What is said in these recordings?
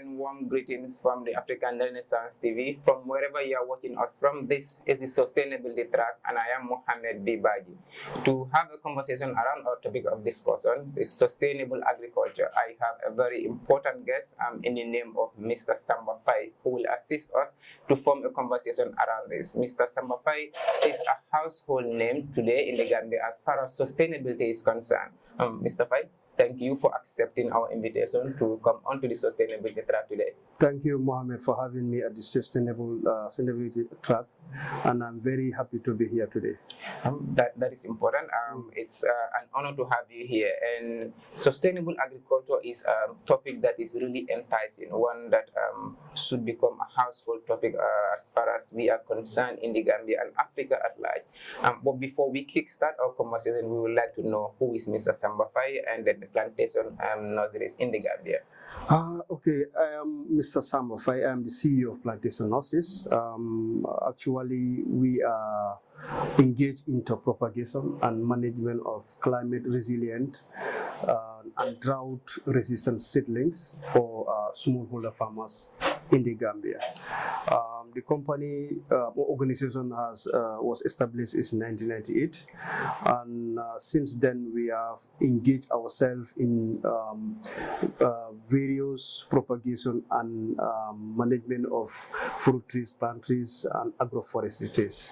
and warm greetings from the African Renaissance TV, from wherever you are watching us from. This is the Sustainability Track, and I am Mohammed Bibaji. To have a conversation around our topic of discussion, is sustainable agriculture, I have a very important guest in the name of Mr. Samba Fai, who will assist us to form a conversation around this. Mr. Samba Fai is a household name today in the Gambia as far as sustainability is concerned. Mr. Fai, thank you for accepting our invitation to come onto the Sustainability Track today. Thank you, Mohammed, for having me at the Sustainability Track, and I'm very happy to be here today. That is important. It's an honor to have you here. And sustainable agriculture is a topic that is really enticing, one that should become a household topic as far as we are concerned in the Gambia and Africa at large. But before we kickstart our conversation, we would like to know who is Mr. Samba Fai and the plantation nurseries in the Gambia. Okay, I am Mr. Samba Fai. I am the CEO of Plantation Nurseries. Actually, we are engaged into propagation and management of climate resilient and drought resistant seedlings for smallholder farmers in the Gambia. The company organization was established in 1998, and since then we have engaged ourselves in various propagation and management of fruit trees, plant trees, and agroforestry trees.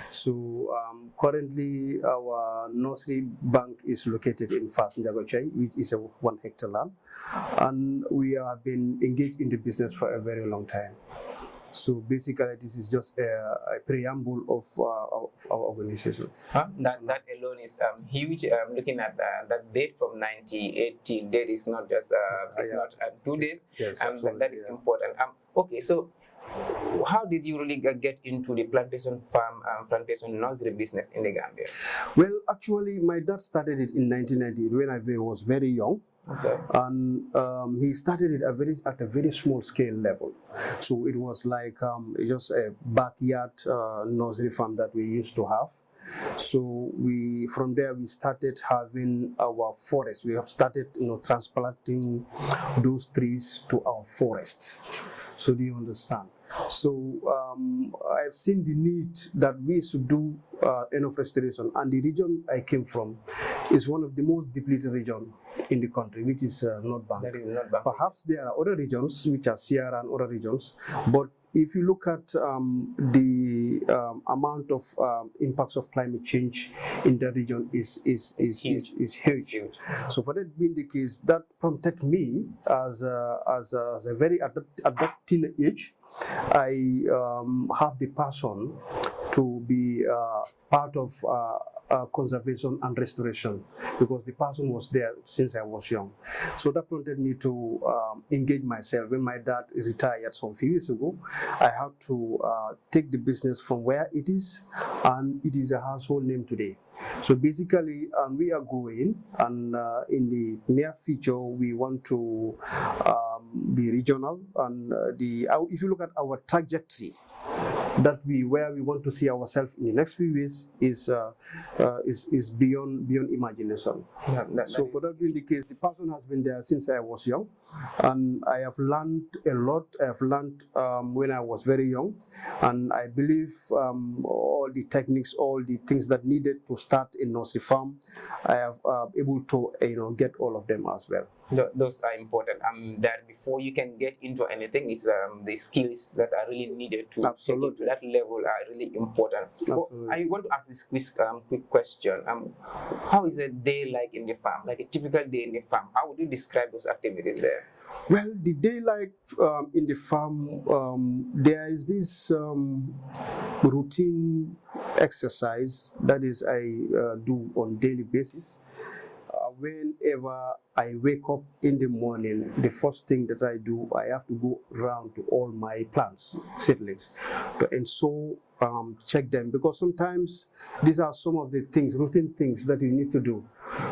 So currently our nursery bank is located in Fas Njagochai, which is a 1 hectare land, and we have been engaged in the business for a very long time. So basically, this is just a preamble of our organization. That alone is huge. Looking at that date from 1980, date is not just not 2 days. Yes, that is important. Okay, so how did you really get into the plantation farm, plantation nursery business in the Gambia? Well, actually, my dad started it in 1990 when I was very young. Okay. And he started it at a very small scale level. So it was like just a backyard nursery farm that we used to have. So from there we started having our forest. We have started transplanting those trees to our forest. So do you understand? So I've seen the need that we should do enough restoration, and the region I came from is one of the most depleted regions in the country, which is North Bank. That is North Bank. Perhaps there are other regions which are Sierra and other regions, but if you look at the amount of impacts of climate change in the region is huge. So for that being the case, that prompted me as a very at that teenage, I have the passion to be part of conservation and restoration, because the passion was there since I was young. So that prompted me to engage myself. When my dad retired some few years ago, I had to take the business from where it is, and it is a household name today. So basically, we are growing, and in the near future, we want to be regional. And if you look at our trajectory, where we want to see ourselves in the next few years is beyond imagination. So for that being the case, the passion has been there since I was young, and I have learned a lot. I have learned when I was very young, and I believe all the techniques, all the things that needed to start a nursery farm, I have able to get all of them as well. Those are important. That before you can get into anything, it's the skills that are really needed to take it to that level are really important. Well, I want to ask this quick question. How is a day like in the farm, like a typical day in the farm? How would you describe those activities there? Well, the day like in the farm, there is this routine exercise that is I do on daily basis. Whenever I wake up in the morning, the first thing that I do, I have to go around to all my plants, seedlings, and so check them, because sometimes these are some of the routine things that you need to do.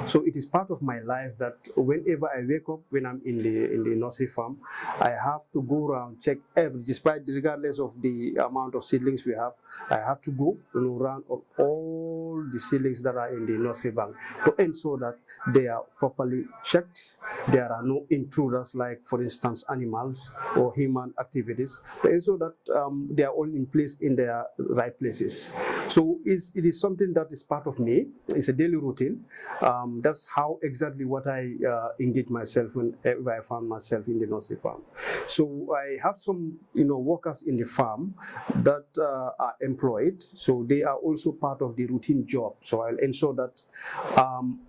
So it is part of my life that whenever I wake up, when I'm in the nursery farm, I have to go around, check regardless of the amount of seedlings we have, I have to go around all the seedlings that are in the nursery bank to ensure that they are properly checked. There are no intruders, like for instance animals or human activities, to ensure that they are all in place in their right places. So it is something that is part of me. It's a daily routine. That's how exactly what I engage myself whenever I find myself in the nursery farm. So I have some workers in the farm that are employed, so they are also part of the routine job. So I'll ensure that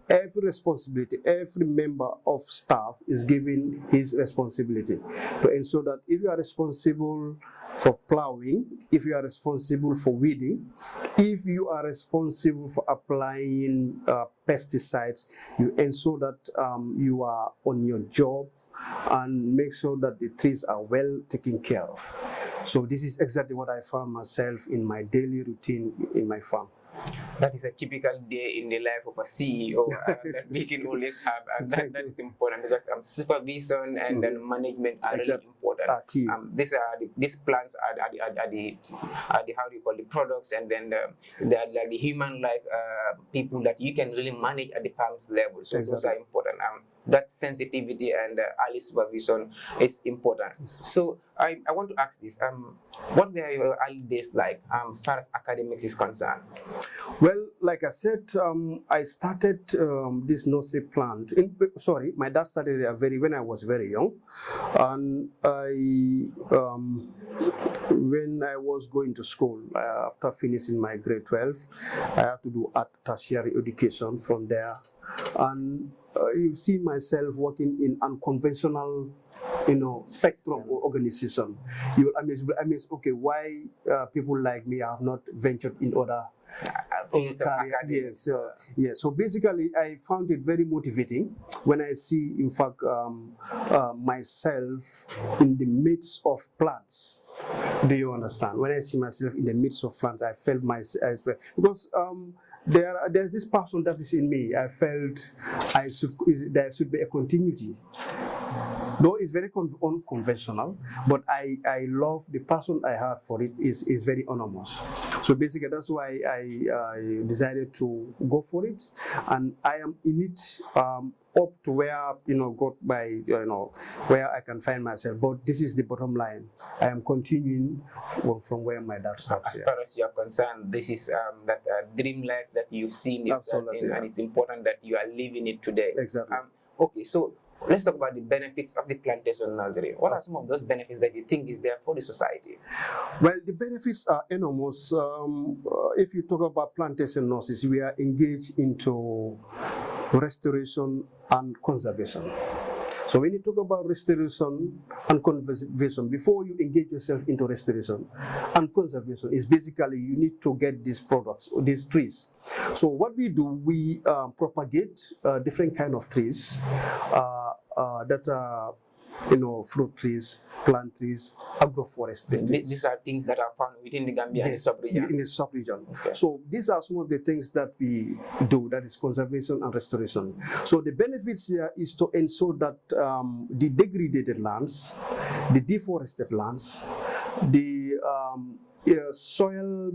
every responsibility, every member of staff is given his responsibility to ensure that if you are responsible for plowing, if you are responsible for weeding, if you are responsible for applying pesticides, you ensure that you are on your job and make sure that the trees are well taken care of. So this is exactly what I found myself in my daily routine in my farm. That is a typical day in the life of a CEO that we can always have, and that is important because supervision and then management are really important. These plants are the how do you call the products, and then they are like the human-like people that you can really manage at the farm's level. So those are important. That sensitivity and early supervision is important. So I want to ask this: what were your early days like as far as academics is concerned? Well, like I said, I started this nursery plant. My dad started it when I was very young, and when I was going to school after finishing my grade 12, I had to do tertiary education from there, and you see myself working in unconventional spectrum or organization. You will amaze, okay, why people like me have not ventured in other fields of academics. Yes. So basically, I found it very motivating when I see, in fact, myself in the midst of plants. Do you understand? When I see myself in the midst of plants, I felt myself, because there's this passion that is in me. I felt there should be a continuity. Though it's very unconventional, but I love the passion I have for it is very enormous. So basically, that's why I decided to go for it, and I am in it up to where got by where I can find myself. But this is the bottom line. I am continuing from where my dad starts. As far as you are concerned, this is that dream life that you've seen yourself in, and it's important that you are living it today. Exactly. Okay, so let's talk about the benefits of the plantation nursery. What are some of those benefits that you think is there for the society? Well, the benefits are enormous. If you talk about plantation nurseries, we are engaged into restoration and conservation. So when you talk about restoration and conservation, before you engage yourself into restoration and conservation, is basically you need to get these products, these trees. So what we do, we propagate different kind of trees that are fruit trees, plant trees, agroforestry trees. These are things that are found within the Gambia and the sub-region. In the sub-region. Okay. So these are some of the things that we do, that is conservation and restoration. So the benefits here is to ensure that the degraded lands, the deforested lands, the soil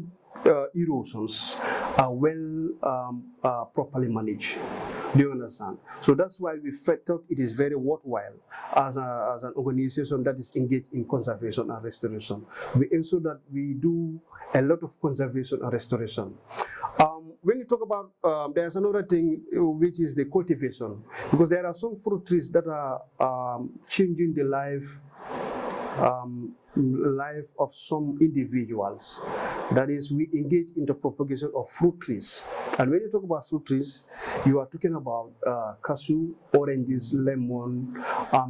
erosions are well properly managed. Do you understand? So that's why we thought it is very worthwhile as an organization that is engaged in conservation and restoration. We ensure that we do a lot of conservation and restoration. When you talk about, there's another thing which is the cultivation, because there are some fruit trees that are changing the life of some individuals. That is, we engage in the propagation of fruit trees. And when you talk about fruit trees, you are talking about cashew, oranges, lemon,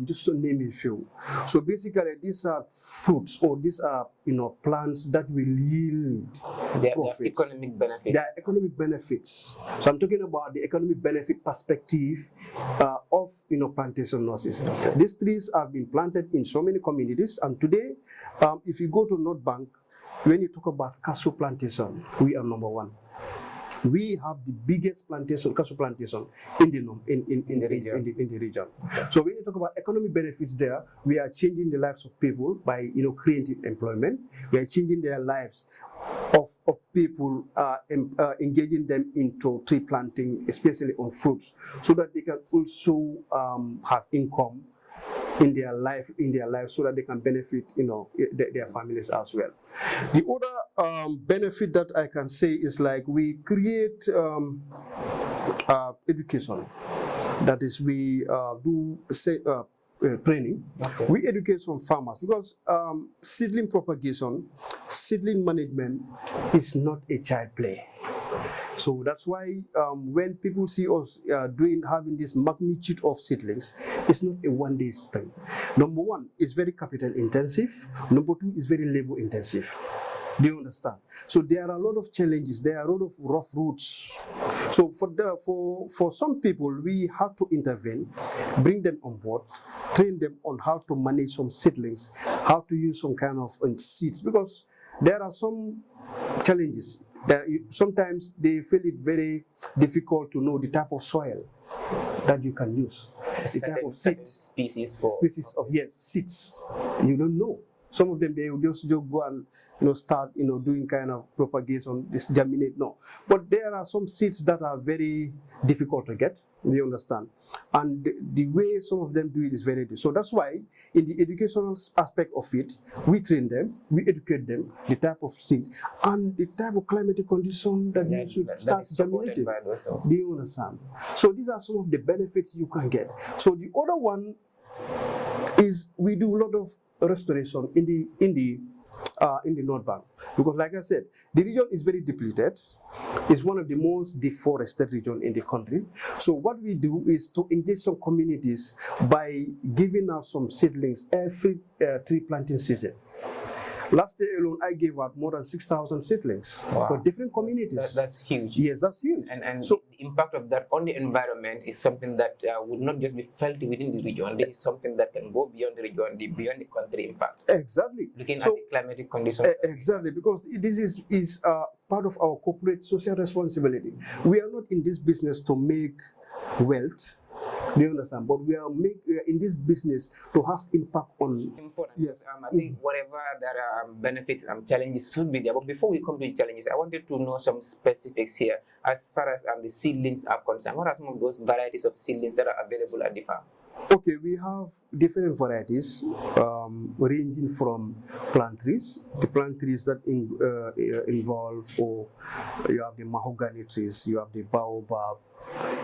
just to name a few. So basically, these are fruits, or these are plants that will yield profits. Economic benefits. There are economic benefits. So I'm talking about the economic benefit perspective of plantation nurseries. Okay. These trees have been planted in so many communities, and today, if you go to North Bank, when you talk about cashew plantation, we are number one. We have the biggest plantation, cashew plantation in the region. So when you talk about economic benefits there, we are changing the lives of people by creating employment. We are changing their lives of people, engaging them into tree planting, especially on fruits, so that they can also have income in their life, so that they can benefit their families as well. The other benefit that I can say is like we create education. That is, we do training. Okay. We educate some farmers, because seedling propagation, seedling management is not a child play. So that's why when people see us having this magnitude of seedlings, it's not a one-day thing. Number one, it's very capital intensive. Number two, it's very labor intensive. Do you understand? So there are a lot of challenges. There are a lot of rough routes. So for some people, we have to intervene, bring them on board, train them on how to manage some seedlings, how to use some kind of seeds, because there are some challenges. Sometimes they feel it very difficult to know the type of soil that you can use, the type of seeds, species of seeds. You don't know. Some of them, they will just go and start doing kind of propagation, this germinate. No, but there are some seeds that are very difficult to get. We understand, and the way some of them do it is very difficult. So that's why in the educational aspect of it, we train them, we educate them, the type of seed and the type of climatic condition that you should start germinating. Do you understand? So these are some of the benefits you can get. So the other one is we do a lot of restoration in the North Bank, because like I said, the region is very depleted. It's one of the most deforested regions in the country. So what we do is to engage some communities by giving out some seedlings every tree planting season. Last year alone, I gave out more than 6,000 seedlings for different communities. That's huge. Yes, that's huge. And so the impact of that on the environment is something that would not just be felt within the region. This is something that can go beyond the region, beyond the country, in fact. Exactly. Looking at the climatic conditions. Exactly, because this is part of our corporate social responsibility. We are not in this business to make wealth. Do you understand? But we are in this business to have impact on. Important. Yes. I think whatever there are benefits and challenges should be there. But before we come to the challenges, I wanted to know some specifics here as far as the seedlings are concerned. What are some of those varieties of seedlings that are available at the farm? Okay, we have different varieties ranging from plant trees, the plant trees that involve, or you have the mahogany trees, you have the baobab,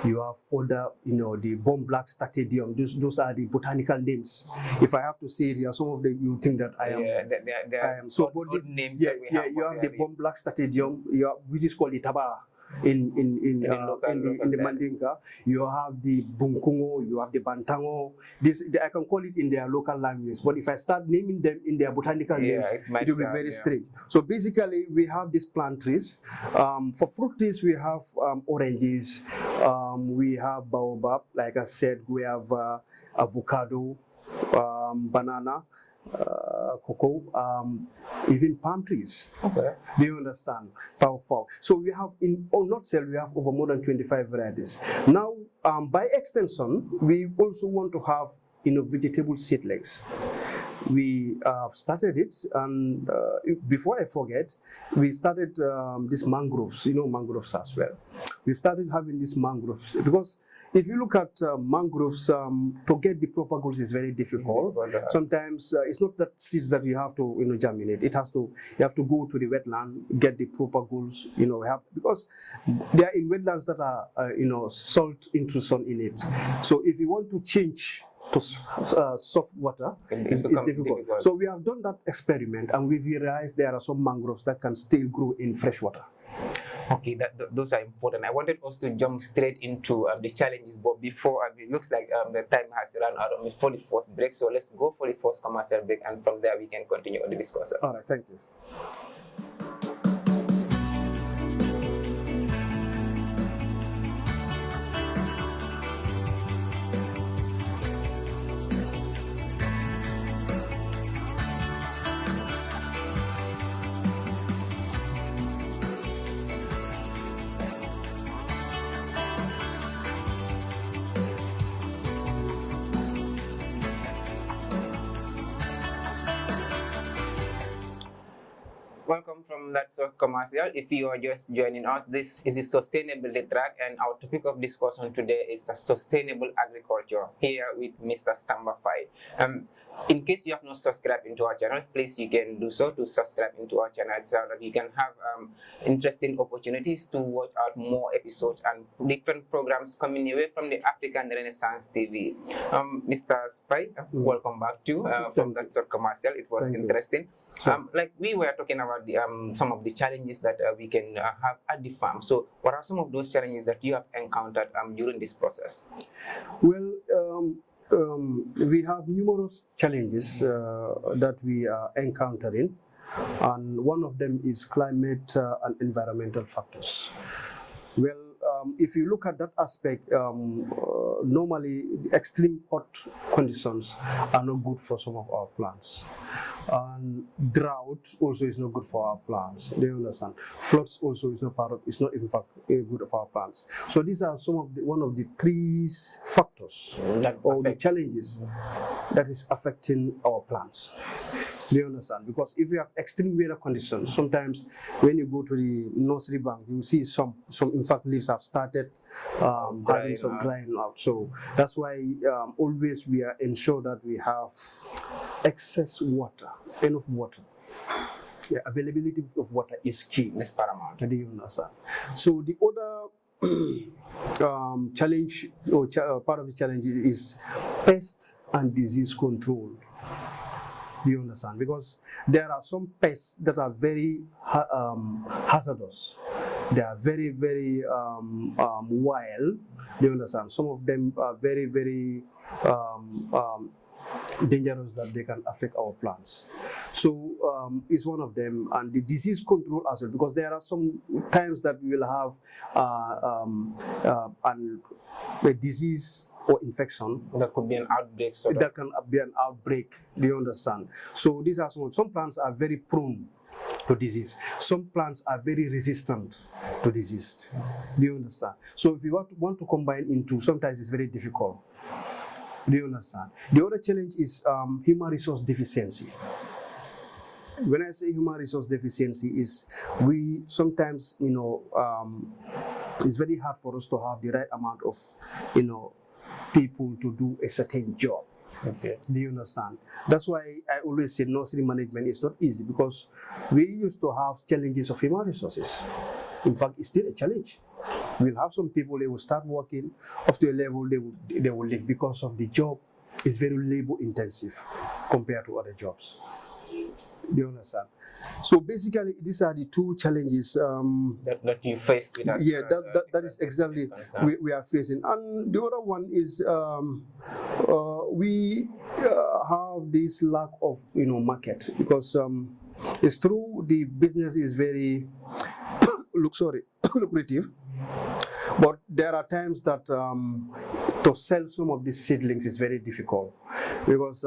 you have other, the bomb black statidium. Those are the botanical names. If I have to say it here, some of them you think that I am. Yeah, I am. So, but these names. Yeah, you have the bomb black statidium, which is called the taba. In the Mandinka, you have the Bunkungo, you have the Bantango. I can call it in their local language, but if I start naming them in their botanical names, it will be very strange. So basically, we have these plant trees. For fruit trees, we have oranges, we have baobab, like I said, we have avocado, banana, cocoa, even palm trees. Okay. Do you understand? Pow. So we have we have over more than 25 varieties. Now, by extension, we also want to have vegetable seedlings. We started it, and before I forget, we started these mangroves, mangroves as well. We started having these mangroves because if you look at mangroves, to get the proper goals is very difficult. Sometimes it's not that seeds that you have to germinate. You have to go to the wetland, get the proper goals. Because they are in wetlands that are salt intrusion in it. So if you want to change to soft water, it's difficult. So we have done that experiment, and we've realized there are some mangroves that can still grow in fresh water. Okay, those are important. I wanted us to jump straight into the challenges, but before, it looks like the time has run out for the first break. So let's go for the first commercial break, and from there we can continue on the discussion. All right, thank you. Welcome from that short commercial. If you are just joining us, this is the Sustainability Track, and our topic of discussion today is sustainable agriculture. Here with Mr. Samba Fai. In case you have not subscribed into our channels, please you can do so to subscribe into our channel so that you can have interesting opportunities to watch out more episodes and different programs coming your way from the African Renaissance TV. Mr. Fai, welcome back to from that short commercial. It was interesting. Sure. Like we were talking about the, some of the challenges that we can have at the farm. So, what are some of those challenges that you have encountered during this process? Well, we have numerous challenges that we are encountering, and one of them is climate and environmental factors. Well, if you look at that aspect, normally extreme hot conditions are not good for some of our plants. And drought also is not good for our plants. Do you understand? Floods also is not part of. It's not in fact good for our plants. So these are some of one of the three factors or the challenges that is affecting our plants. Do you understand? Because if you have extreme weather conditions, sometimes when you go to the nursery bank, you will see some in fact leaves have started having some drying out. So that's why always we are ensure that we have excess water, enough water. The availability of water is key. It's paramount. Do you understand? So the other challenge or part of the challenge is pest and disease control. Do you understand? Because there are some pests that are very hazardous. They are very, very wild. Do you understand? Some of them are very, very dangerous that they can affect our plants. So it's one of them, and the disease control as well, because there are some times that we will have a disease or infection. That could be an outbreak. That can be an outbreak. Do you understand? So these are some plants are very prone to disease. Some plants are very resistant to disease. Do you understand? So if you want to combine into, sometimes it's very difficult. Do you understand? The other challenge is human resource deficiency. When I say human resource deficiency is we sometimes, it's very hard for us to have the right amount of, people to do a certain job. Okay. Do you understand? That's why I always say nursery management is not easy, because we used to have challenges of human resources. In fact, it's still a challenge. We'll have some people, they will start working up to a level they will leave because of the job is very labor intensive compared to other jobs. Do you understand? So basically, these are the two challenges that you faced with us. Yeah, that is exactly we are facing. And the other one is we have this lack of market, because it's true the business is very lucrative, but there are times that to sell some of these seedlings is very difficult, because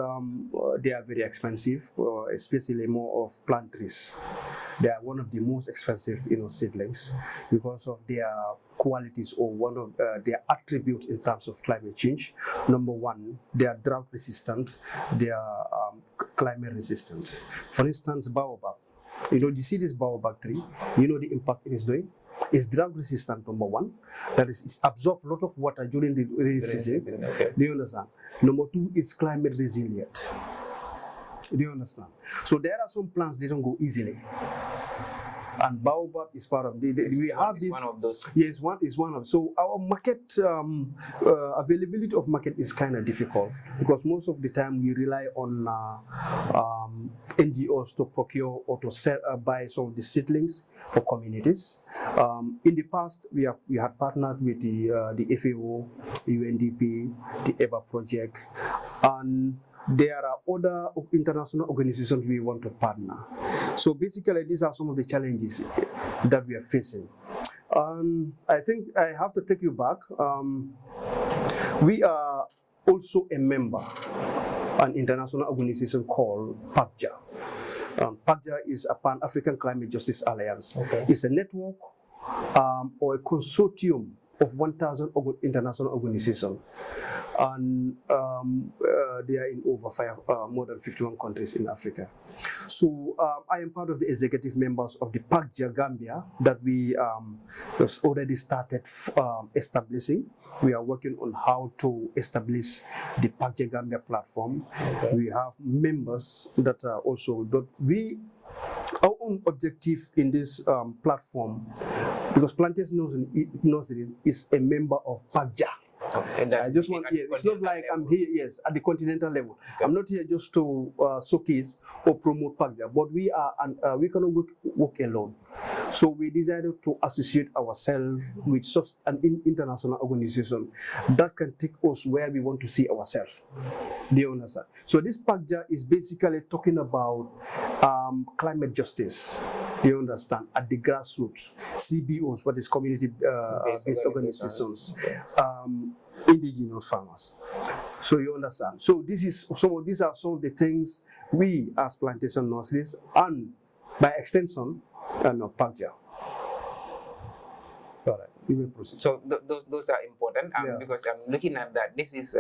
they are very expensive, especially more of plant trees. They are one of the most expensive seedlings because of their qualities, or one of their attributes in terms of climate change. Number one, they are drought resistant, they are climate resistant. For instance, baobab. You see this baobab tree, the impact it is doing? It's drought resistant, number one. That is, it absorbs a lot of water during the rainy season. Okay. Do you understand? Number two, it's climate resilient. Do you understand? So there are some plants they don't go easily, and baobab is part of. We have this. One of those. Yes, one of. So our market availability of market is kind of difficult, because most of the time we rely on NGOs to procure or to sell, buy some of the seedlings for communities. In the past, we had partnered with the FAO, UNDP, the EBA project, and there are other international organizations we want to partner. So basically, these are some of the challenges that we are facing. I think I have to take you back. We are also a member an international organization called PACJA. PACJA is a Pan-African Climate Justice Alliance. Okay. It's a network or a consortium of 1,000 international organizations, and they are in over more than 51 countries in Africa. So I am part of the executive members of the PACJA Gambia that we have already started establishing. We are working on how to establish the PACJA Gambia platform. Okay. We have members that are also, our own objective in this platform, because Plantation Nurseries is a member of PACJA. I just want, it's not like I'm here, yes, at the continental level. Okay. I'm not here just to showcase or promote PACJA, but we we cannot work alone. So we decided to associate ourselves with such an international organization that can take us where we want to see ourselves. Do you understand? So this PACJA is basically talking about climate justice. Do you understand? At the grassroots, CBOs, what is community-based organizations, indigenous farmers. So you understand. So these are some of the things we as Plantation Nurseries and by extension PACJA. All right, we will proceed. So those are important because I'm looking at that. This is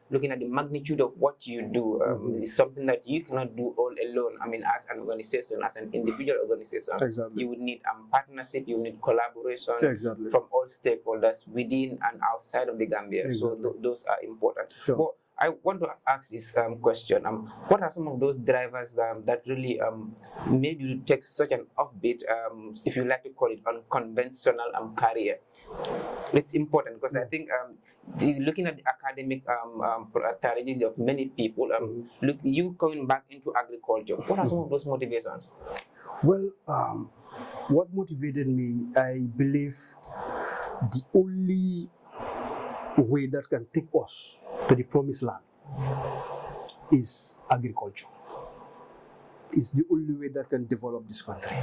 looking at the magnitude of what you do. This is something that you cannot do all alone. I mean, as an organization, as an individual organization, exactly. You would need partnership, you need collaboration exactly. from all stakeholders within and outside of the Gambia. Exactly. So those are important. Sure. But I want to ask this question. What are some of those drivers that really made you take such an offbeat, if you like to call it, unconventional career? It's important because I think looking at the academic trajectory of many people, look, you going back into agriculture, what are some of those motivations? Well, what motivated me, I believe the only way that can take us to the promised land is agriculture. It's the only way that can develop this country.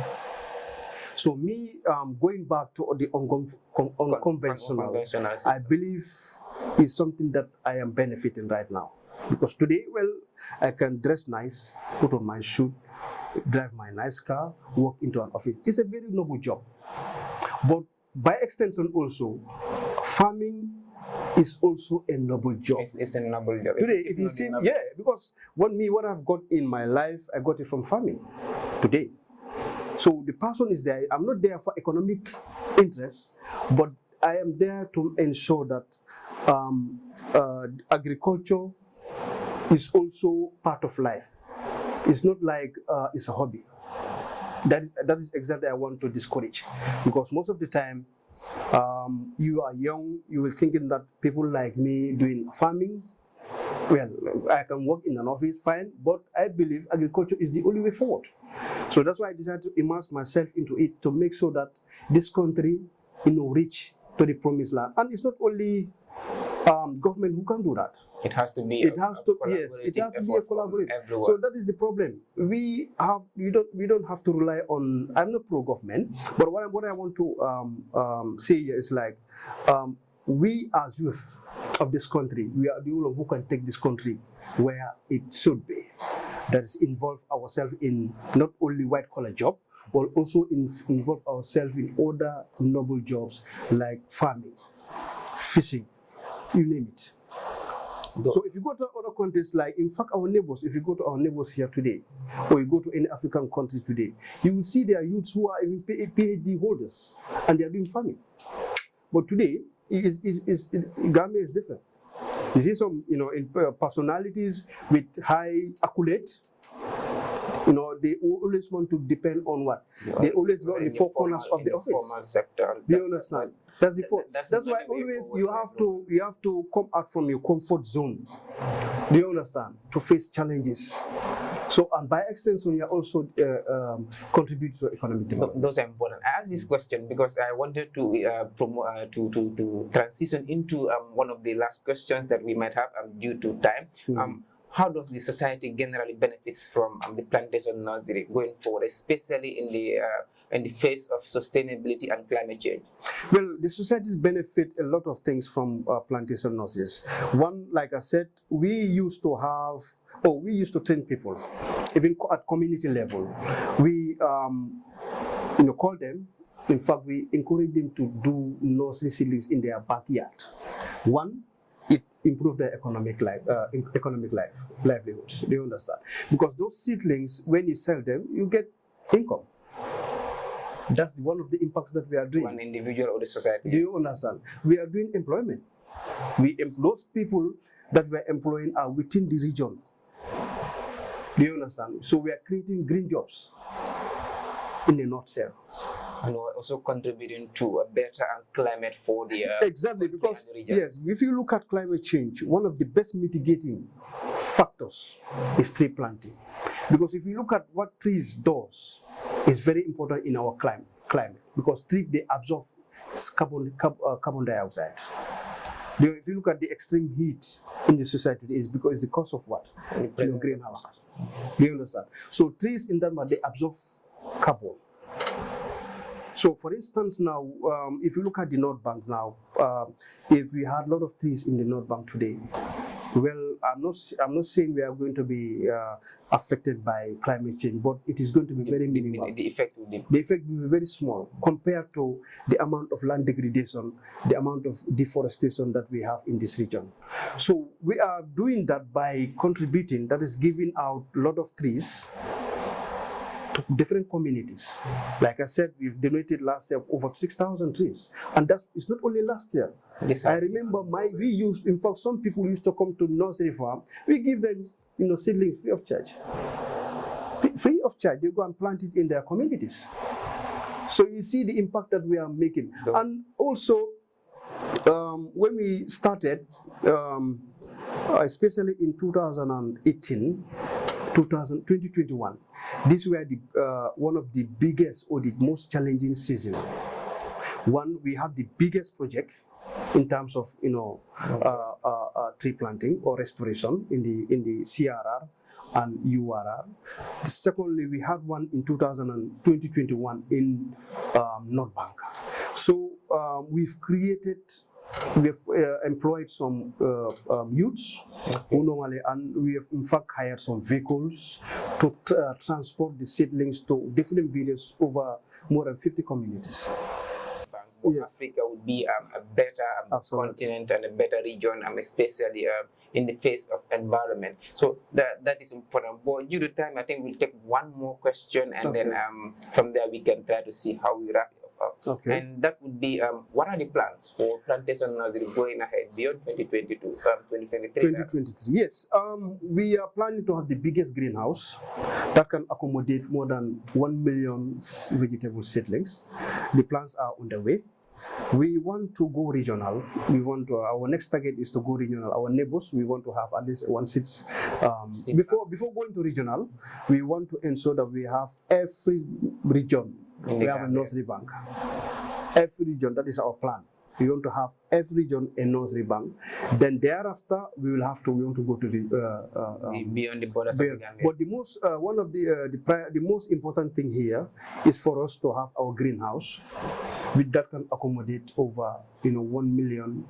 So me going back to the unconventional, I believe is something that I am benefiting right now. Because today, well, I can dress nice, put on my suit, drive my nice car, walk into an office. It's a very noble job. But by extension also, farming is also a noble job. It's a noble job. Today, if you see, because what I've got in my life, I got it from farming today. So the person is there. I'm not there for economic interest, but I am there to ensure that agriculture is also part of life. It's not like it's a hobby. That is exactly what I want to discourage, because most of the time, you are young, you will thinking that people like me doing farming, well, I can work in an office, fine, but I believe agriculture is the only way forward. So that's why I decided to immerse myself into it to make sure that this country, reach to the promised land. And it's not only government who can do that. It has to be. It has to be a collaborative. So that is the problem. We don't have to rely on. I'm not pro-government, but what I want to say here is like we as youth of this country, we are the only who can take this country where it should be. That is involve ourselves in not only white collar job, but also involve ourselves in other noble jobs like farming, fishing, you name it. So if you go to other countries, like in fact our neighbors, if you go to our neighbors here today, or you go to any African country today, you will see there are youths who are even PhD holders and they are doing farming. But today, Gambia is different. You see some, personalities with high accolade, they always want to depend on what? They always go on the four corners of the office. Formal sector. Do you understand? That's the fault. That's why always you have to come out from your comfort zone. Do you understand? To face challenges. So, and by extension, you are also contribute to economic development. Those are important. I asked this question because I wanted to promote to transition into one of the last questions that we might have due to time. How does the society generally benefits from the plantation nursery going forward, especially in the face of sustainability and climate change? Well, the societies benefit a lot of things from plantation nurseries. One, like I said, we used to train people, even at community level. We, call them In fact, we encourage them to do nursery seedlings in their backyard. One, it improves their economic livelihoods. Do you understand? Because those seedlings, when you sell them, you get income. That's one of the impacts that we are doing. One individual or the society. Do you understand? We are doing employment. Those people that we're employing are within the region. Do you understand? So we are creating green jobs in a nutshell. And we're also contributing to a better climate for the exactly, because yes, if you look at climate change, one of the best mitigating factors is tree planting. Because if you look at what trees does, it's very important in our climate because trees, they absorb carbon dioxide. If you look at the extreme heat in the society, it's because the cause of what? Greenhouse gas. Do you understand? So trees in that matter, they absorb carbon. So, for instance, now, if you look at the North Bank now, if we had a lot of trees in the North Bank today, well, I'm not saying we are going to be affected by climate change, but it is going to be very minimal. The effect will be very small compared to the amount of land degradation, the amount of deforestation that we have in this region. So we are doing that by contributing, that is giving out a lot of trees to different communities. Like I said, we've donated last year over 6,000 trees, and that is not only last year. I remember in fact, some people used to come to nursery farm. We give them, seedlings free of charge. Free of charge, they go and plant it in their communities. So you see the impact that we are making. And also, when we started, especially in 2018, 2021, these were one of the biggest or the most challenging seasons. One, we have the biggest project in terms of tree planting or restoration in the CRR and URR. Secondly, we had one in 2021 in North Bank. So we've employed some youths who normally, and we have in fact hired some vehicles to transport the seedlings to different villages over more than 50 communities. Africa would be a better continent and a better region, especially in the face of environment. So that is important. But due to time, I think we'll take one more question, and then from there we can try to see how we wrap it up. Okay. And that would be, what are the plans for plantation nursery going ahead beyond 2022, 2023? 2023, yes. We are planning to have the biggest greenhouse that can accommodate more than 1 million vegetable seedlings. The plans are underway. We want to go regional. Our next target is to go regional. Our neighbors, we want to have at least one seed. Before going to regional, we want to ensure that we have every region. We have a nursery bank. Every region, that is our plan. We want to have every region a nursery bank. Then thereafter, we want to go to the beyond the borders of the Gambia. But the most important thing here is for us to have our greenhouse, which that can accommodate over 1 million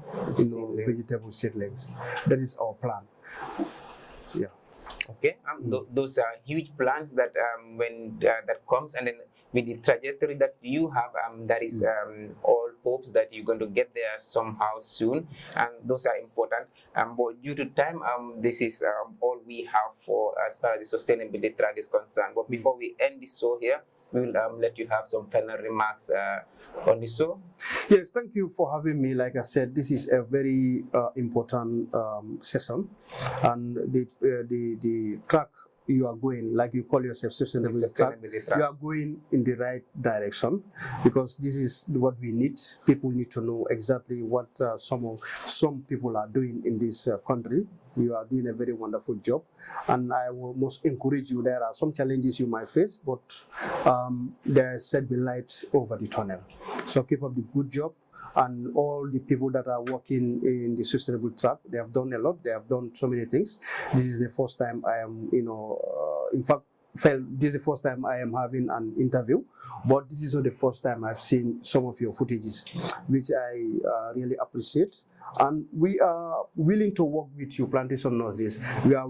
vegetable seedlings. That is our plan. Yeah. Okay. Those are huge plans that when that comes, and then with the trajectory that you have, that is all hopes that you're going to get there somehow soon, and those are important. But due to time, this is all we have for as far as the sustainability track is concerned. But before we end this show here, we will let you have some final remarks on this show. Yes, thank you for having me. Like I said, this is a very important session, and the track you are going, like you call yourself sustainability track, you are going in the right direction, because this is what we need. People need to know exactly what some people are doing in this country. You are doing a very wonderful job, and I will most encourage you. There are some challenges you might face, but there should be light over the tunnel. So keep up the good job. And all the people that are working in the sustainable track, they have done a lot. They have done so many things. This is the first time I am, in fact, this is the first time I am having an interview, but this is not the first time I've seen some of your footages, which I really appreciate. And we are willing to work with you, Plantation Nurseries. We are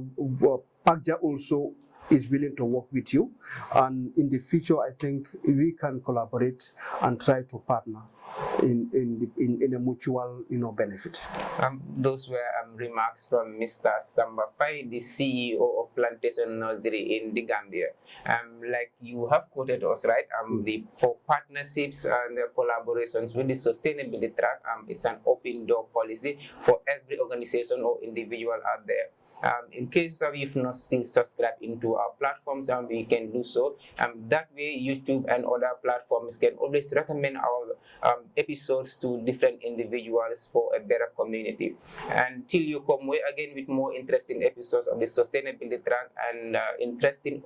Pagja also is willing to work with you, and in the future, I think we can collaborate and try to partner in a mutual, benefit. Those were remarks from Mr. Samba Pai, the CEO of Plantation Nursery in the Gambia. Like you have quoted us, right? For partnerships and the collaborations with the Sustainability Track, it's an open door policy for every organization or individual out there. In case of you've not still subscribed into our platforms, we can do so. That way, YouTube and other platforms can always recommend our episodes to different individuals for a better community. Until you come way again with more interesting episodes of the Sustainability Track and interesting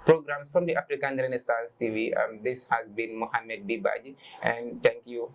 programs from the African Renaissance TV, this has been Mohammed Bibaji, and thank you.